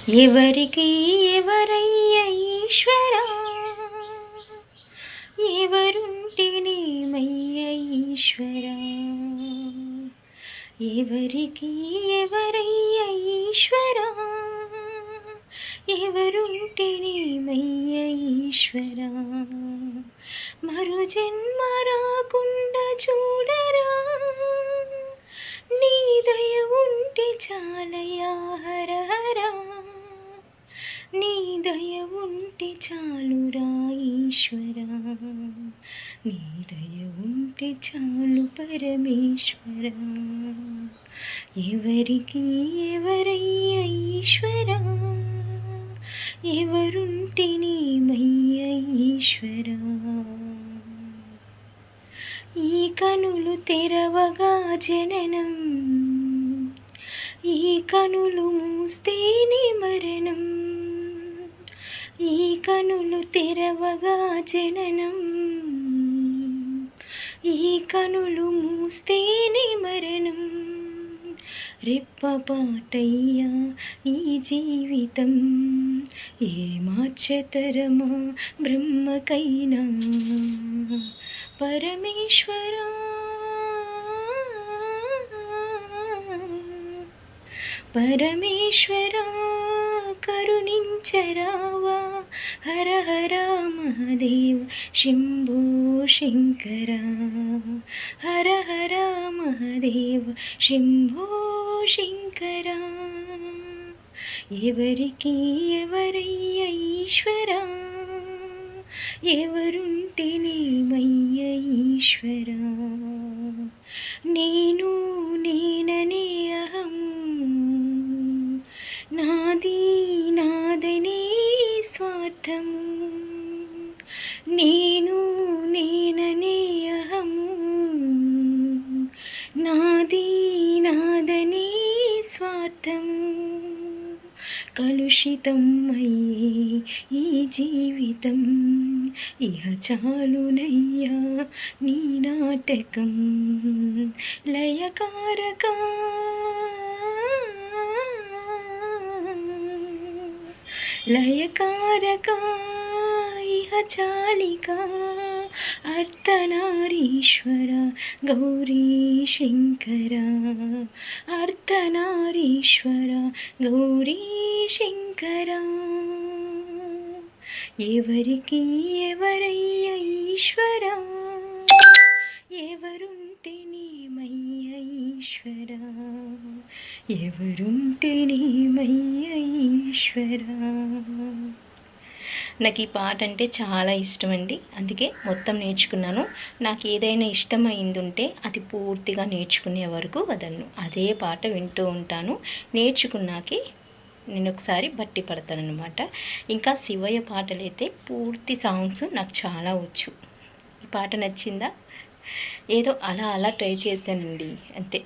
ఎవరికి ఎవరయ్య ఈశ్వరా, ఎవరుంటేనేమయ్య ఈశ్వరా, ఎవరికి ఎవరయ్య ఈశ్వరా, ఎవరుంటేనేమయ్య ఈశ్వరా, మరు జన్మ రాకుండా చూడరా, నీ దయ ఉంటే చాలయా హర హరా, నీ దయ ఉంటే చాలురా ఈశ్వరా, నీ దయ ఉంటే చాలు పరమేశ్వరా, ఎవరికి ఎవరయ్య ఈశ్వరా, ఎవరుంటేనేమయ్య ఈశ్వరా, ఈ కనులు తెరవగా జననం, ఈ కనులు మూస్తేనే మరణం, ఈ కనులు తెరవగా జననం, ఈ కనులు మూస్తేనే మరణం, రెప్పపాటయ్యా ఈ జీవితం, ఏ మార్చతరమా బ్రహ్మకైనా, పరమేశ్వరా పరమేశ్వరా కరుణించరావా, హర హర మహదేవ శంభో శంకర, హర హర మహదేవ శంభో శంకర, ఎవరికి ఎవరయ్య ఈశ్వరా, ఎవరుంటేనేమయ్య ఈశ్వరా, నేను నేననే అహం, నాది నాదనే స్వార్థము, నేను నేననే అహము, నాది నాదనే స్వార్థము, కలుషితం అయ్యే ఈ జీవితం, ఇహ చాలునయ్యా నీ నాటకం, లయకారకా లయకారకా ఇహ చాలికా, అర్ధనారీశ్వర గౌరీ శంకర, అర్ధనారీశ్వర గౌరీ శంకర, ఎవరికి ఎవరయ్య ఈశ్వరా, ఎవరుంటేనేమయ్య ఈశ్వరా, ఎవరుంటేనేమయ్య ఈశ్వరా. నాకు ఈ పాట అంటే చాలా ఇష్టం అండి, అందుకే మొత్తం నేర్చుకున్నాను. నాకు ఏదైనా ఇష్టమైందుంటే అది పూర్తిగా నేర్చుకునే వరకు వదలను, అదే పాట వింటూ ఉంటాను. నేర్చుకున్నాకే నేను ఒకసారి బట్టి పడతానమాట. ఇంకా శివయ్య పాటలైతే పూర్తి సాంగ్స్ నాకు చాలా వచ్చు. ఈ పాట నచ్చిందా? ఏదో అలా ట్రై చేశానండి, అంతే.